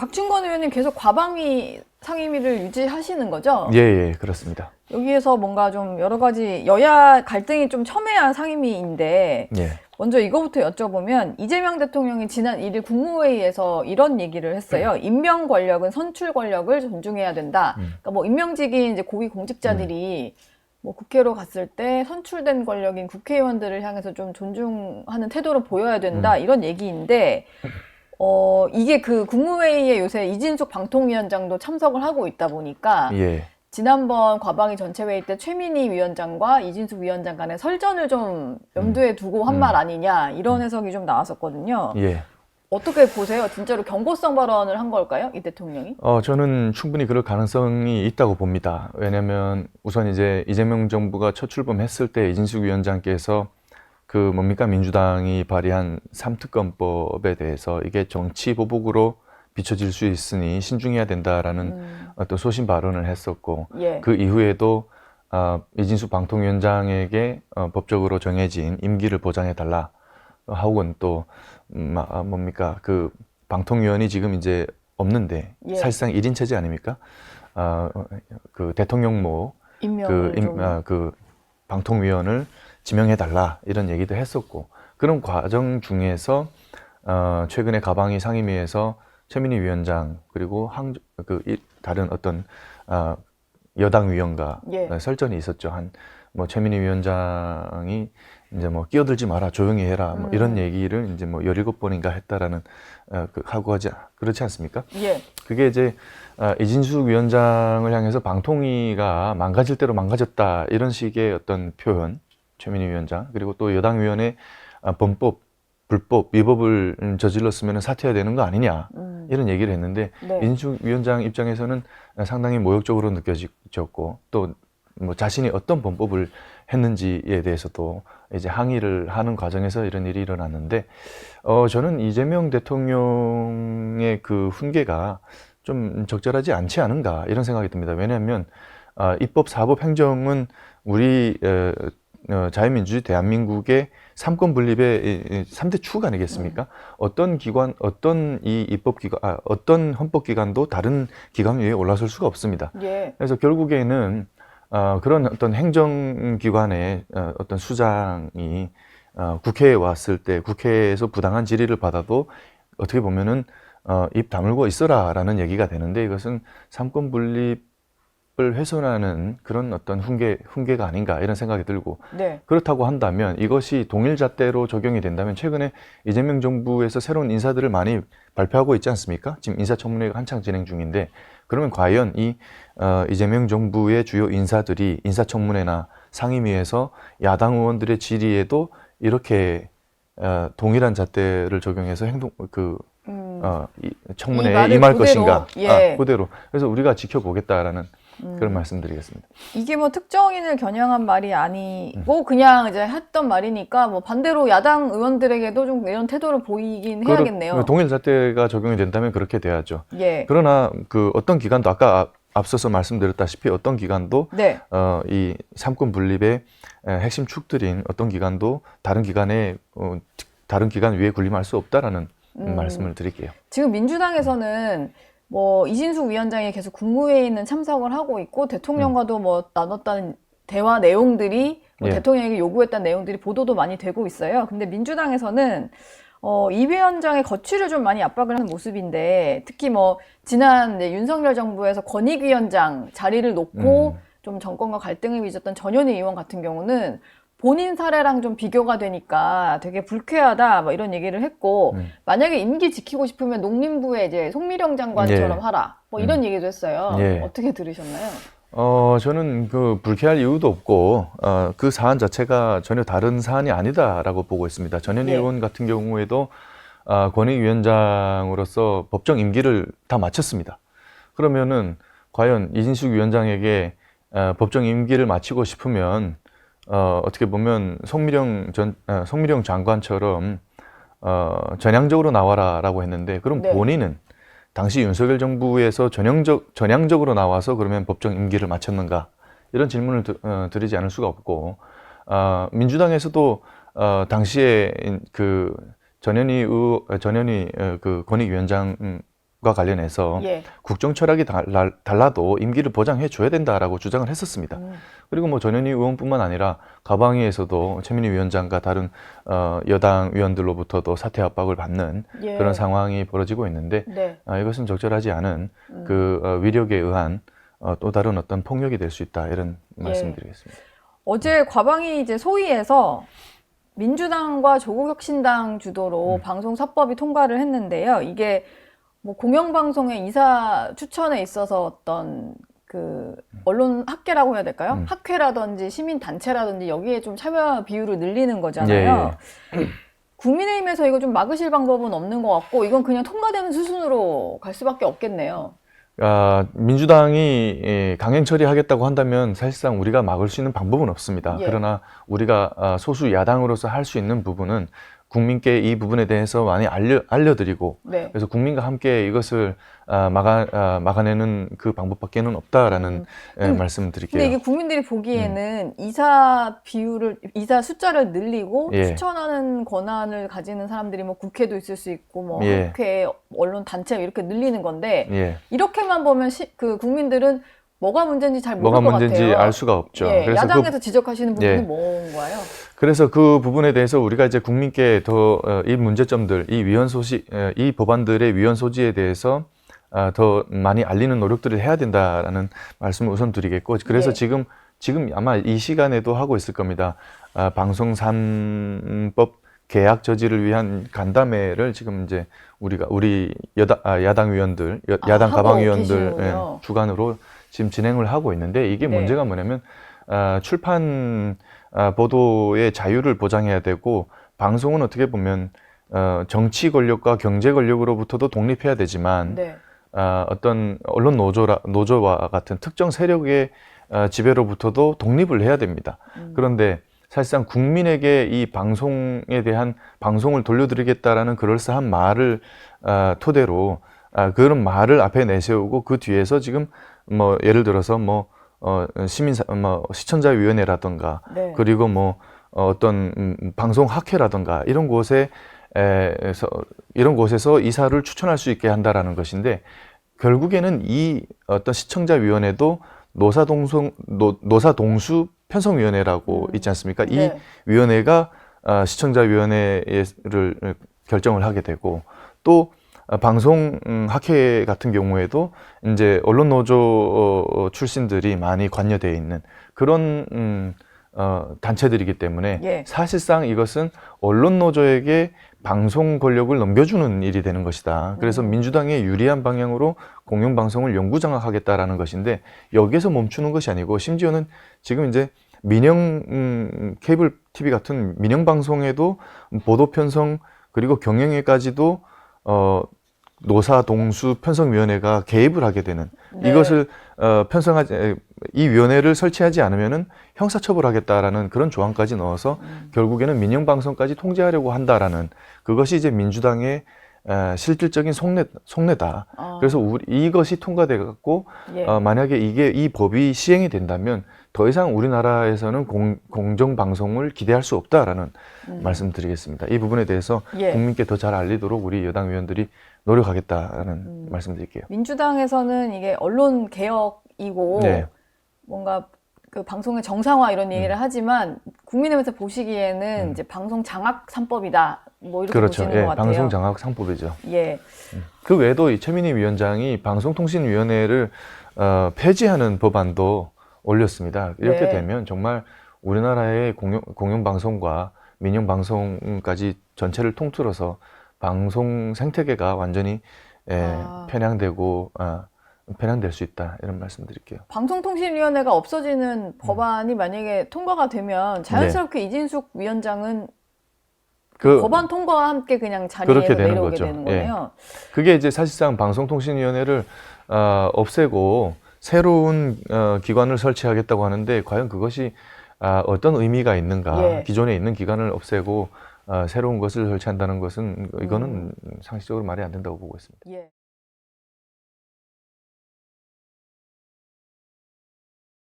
박충건 의원님 계속 과방위 상임위를 유지하시는 거죠? 예, 예, 그렇습니다. 여기에서 뭔가 좀 여러 가지 여야 갈등이 좀 첨예한 상임위인데 예. 먼저 이거부터 여쭤보면 이재명 대통령이 지난 1일 국무회의에서 이런 얘기를 했어요. 임명 권력은 선출 권력을 존중해야 된다. 그러니까 뭐 임명직인 이제 고위 공직자들이 뭐 국회로 갔을 때 선출된 권력인 국회의원들을 향해서 좀 존중하는 태도를 보여야 된다. 이런 얘기인데 이게 그 국무회의에 요새 이진숙 방통위원장도 참석을 하고 있다 보니까 예. 지난번 과방위 전체회의 때 최민희 위원장과 이진숙 위원장 간의 설전을 좀 염두에 두고 한 말 아니냐 이런 해석이 좀 나왔었거든요. 예. 어떻게 보세요? 진짜로 경고성 발언을 한 걸까요? 이 대통령이? 저는 충분히 그럴 가능성이 있다고 봅니다. 왜냐면 우선 이제 이재명 정부가 첫 출범했을 때 이진숙 위원장께서 그 뭡니까 민주당이 발의한 삼특검법에 대해서 이게 정치 보복으로 비춰질 수 있으니 신중해야 된다라는 어떤 소신 발언을 했었고 예. 그 이후에도 이진숙 방통위원장에게 법적으로 정해진 임기를 보장해 달라 하고는 또 뭡니까 그 방통위원이 지금 이제 없는데 예. 사실상 1인 체제 아닙니까? 그 대통령모 임명을 그 방통위원을 지명해 달라 이런 얘기도 했었고 그런 과정 중에서 최근에 가방위 상임위에서 최민희 위원장 그리고 다른 어떤 여당 위원과 예. 설전이 있었죠. 뭐 최민희 위원장이 이제 뭐 끼어들지 마라 조용히 해라 뭐 이런 얘기를 이제 뭐 17번인가 했다라는 그렇지 않습니까? 예. 그게 이제 이진숙 위원장을 향해서 방통위가 망가질 대로 망가졌다 이런 식의 어떤 표현 최민희 위원장 그리고 또 여당 위원회 불법 위법을 저질렀으면 사퇴해야 되는 거 아니냐 이런 얘기를 했는데 네. 이진숙 위원장 입장에서는 상당히 모욕적으로 느껴졌고 또 뭐 자신이 어떤 범법을 했는지에 대해서도 이제 항의를 하는 과정에서 이런 일이 일어났는데 저는 이재명 대통령의 그 훈계가 좀 적절하지 않지 않은가 이런 생각이 듭니다. 왜냐하면 입법, 사법, 행정은 우리 자유민주주의 대한민국의 삼권 분립의 3대 축 아니겠습니까? 어떤 기관, 어떤 이 입법기관, 어떤 헌법기관도 다른 기관 위에 올라설 수가 없습니다. 예. 그래서 결국에는 그런 어떤 행정기관의 어떤 수장이 국회에 왔을 때 국회에서 부당한 질의를 받아도 어떻게 보면은 입 다물고 있어라라는 얘기가 되는데 이것은 삼권 분립을 훼손하는 그런 어떤 훈계가 아닌가 이런 생각이 들고 네. 그렇다고 한다면 이것이 동일잣대로 적용이 된다면 최근에 이재명 정부에서 새로운 인사들을 많이 발표하고 있지 않습니까? 지금 인사청문회가 한창 진행 중인데 그러면 과연 이 이재명 정부의 주요 인사들이 인사청문회나 상임위에서 야당 의원들의 질의에도 이렇게 동일한 잣대를 적용해서 청문회에 임할 것인가 예. 그대로 그래서 우리가 지켜보겠다라는 그런 말씀드리겠습니다. 이게 뭐 특정인을 겨냥한 말이 아니고 그냥 이제 했던 말이니까 뭐 반대로 야당 의원들에게도 좀 이런 태도를 보이긴 해야겠네요. 동일 잣대가 적용이 된다면 그렇게 돼야죠. 예. 그러나 그 어떤 기관도 아까 앞서서 말씀드렸다시피 어떤 기관도 네. 이 삼권 분립의 핵심 축들인 어떤 기관도 다른 기관 위에 군림할 수 없다라는 말씀을 드릴게요. 지금 민주당에서는 뭐 이진숙 위원장이 계속 국무회의는 참석을 하고 있고 대통령과도 뭐 나눴다는 대화 내용들이 뭐 예. 대통령에게 요구했다는 내용들이 보도도 많이 되고 있어요. 근데 민주당에서는 이 위원장의 거취를 좀 많이 압박을 하는 모습인데 특히 뭐 지난 윤석열 정부에서 권익위원장 자리를 놓고 좀 정권과 갈등을 빚었던 전현희 의원 같은 경우는 본인 사례랑 좀 비교가 되니까 되게 불쾌하다 뭐 이런 얘기를 했고 만약에 임기 지키고 싶으면 농림부에 이제 송미령 장관처럼 예. 하라 뭐 이런 얘기도 했어요. 예. 어떻게 들으셨나요? 저는 그 불쾌할 이유도 없고 그 사안 자체가 전혀 다른 사안이 아니다라고 보고 있습니다. 전현희 예. 의원 같은 경우에도 권익위원장으로서 법정 임기를 다 마쳤습니다. 그러면은 과연 이진숙 위원장에게 법정 임기를 마치고 싶으면 어떻게 보면 송미령 장관처럼 전향적으로 나와라라고 했는데 그럼 네. 본인은 당시 윤석열 정부에서 전향적으로 나와서 그러면 법정 임기를 마쳤는가 이런 질문을 드리지 않을 수가 없고 민주당에서도 당시에 그 전현희 그 권익위원장을 관련해서 예. 국정 철학이 달라도 임기를 보장해 줘야 된다라고 주장을 했었습니다. 그리고 뭐 전현희 의원뿐만 아니라 가방위에서도 최민희 위원장과 다른 여당 위원들로부터도 사퇴 압박을 받는 예. 그런 상황이 벌어지고 있는데 네. 이것은 적절하지 않은 그 위력에 의한 또 다른 어떤 폭력이 될 수 있다 이런 말씀드리겠습니다. 어제 과방위 이제 소위에서 민주당과 조국혁신당 주도로 방송사법이 통과를 했는데요. 이게 뭐 공영방송의 이사 추천에 있어서 어떤 그 언론 학계라고 해야 될까요? 학회라든지 시민단체라든지 여기에 좀 참여 비율을 늘리는 거잖아요. 예. 국민의힘에서 이거 좀 막으실 방법은 없는 것 같고 이건 그냥 통과되는 수순으로 갈 수밖에 없겠네요. 민주당이 강행 처리하겠다고 한다면 사실상 우리가 막을 수 있는 방법은 없습니다. 예. 그러나 우리가 소수 야당으로서 할 수 있는 부분은 국민께 이 부분에 대해서 많이 알려드리고 네. 그래서 국민과 함께 이것을 막아내는 그 방법밖에는 없다라는 말씀을 드릴게요. 근데 이게 국민들이 보기에는 이사 숫자를 늘리고 예. 추천하는 권한을 가지는 사람들이 뭐 국회도 있을 수 있고 뭐 예. 학회, 언론 단체 이렇게 늘리는 건데 예. 이렇게만 보면 그 국민들은 뭐가 문제인지 잘 모를 뭐가 것 문제인지 같아요. 알 수가 없죠. 예, 그래서 야당에서 지적하시는 부분은 예. 뭔가요? 그래서 그 부분에 대해서 우리가 이제 국민께 더 이 문제점들, 이 법안들의 위헌 소지에 대해서 더 많이 알리는 노력들을 해야 된다라는 말씀을 우선 드리겠고, 그래서 예. 지금 아마 이 시간에도 하고 있을 겁니다. 방송 3법 계약 저지를 위한 간담회를 지금 이제 우리 야당 위원들, 야당 가방 위원들 주관으로 지금 진행을 하고 있는데 이게 네. 문제가 뭐냐면 출판 보도의 자유를 보장해야 되고 방송은 어떻게 보면 정치 권력과 경제 권력으로부터도 독립해야 되지만 네. 어떤 언론 노조와 같은 특정 세력의 지배로부터도 독립을 해야 됩니다. 그런데 사실상 국민에게 이 방송에 대한 방송을 돌려드리겠다라는 그럴싸한 말을 토대로 그런 말을 앞에 내세우고 그 뒤에서 지금 뭐 예를 들어서 뭐 시청자위원회라든가 네. 그리고 뭐 어떤 방송학회라든가 이런 곳에서 이사를 추천할 수 있게 한다라는 것인데 결국에는 이 어떤 시청자위원회도 노사동수 편성위원회라고 있지 않습니까? 네. 이 위원회가 시청자위원회를 결정을 하게 되고 또 방송학회 같은 경우에도 이제 언론노조 출신들이 많이 관여되어 있는 그런 단체들이기 때문에 예. 사실상 이것은 언론노조에게 방송 권력을 넘겨주는 일이 되는 것이다. 그래서 민주당에 유리한 방향으로 공영방송을 영구장악하겠다라는 것인데 여기에서 멈추는 것이 아니고 심지어는 지금 이제 민영 케이블 TV 같은 민영 방송에도 보도 편성 그리고 경영에까지도 노사동수 편성위원회가 개입을 하게 되는 네. 이것을 이 위원회를 설치하지 않으면은 형사처벌하겠다라는 그런 조항까지 넣어서 결국에는 민영방송까지 통제하려고 한다라는 그것이 이제 민주당의 실질적인 속내다. 그래서 이것이 통과돼 갖고 예. 만약에 이 법이 시행이 된다면 더 이상 우리나라에서는 공정방송을 기대할 수 없다라는 말씀드리겠습니다. 이 부분에 대해서 예. 국민께 더 잘 알리도록 우리 여당 의원들이 노력하겠다라는 말씀드릴게요. 민주당에서는 이게 언론 개혁이고 네. 뭔가 그 방송의 정상화 이런 얘기를 하지만 국민의힘에서 보시기에는 이제 방송 장악 3법이다 뭐 이렇게 그렇죠. 보시는 것 같아요. 방송 장악 상법이죠. 예. 그 외에도 이 최민희 위원장이 방송통신위원회를 폐지하는 법안도 올렸습니다. 이렇게 네. 되면 정말 우리나라의 공영방송과 민영방송까지 전체를 통틀어서 방송 생태계가 완전히 편향될 수 있다 이런 말씀드릴게요. 방송통신위원회가 없어지는 법안이 만약에 통과가 되면 자연스럽게 이진숙 위원장은 법안 통과와 함께 그냥 자리에서 그렇게 되는 내려오게 거죠. 되는 거네요. 그게 이제 사실상 방송통신위원회를 없애고 새로운 기관을 설치하겠다고 하는데 과연 그것이 어떤 의미가 있는가? 예. 기존에 있는 기관을 없애고 새로운 것을 설치한다는 것은 이거는 상식적으로 말이 안 된다고 보고 있습니다. 예.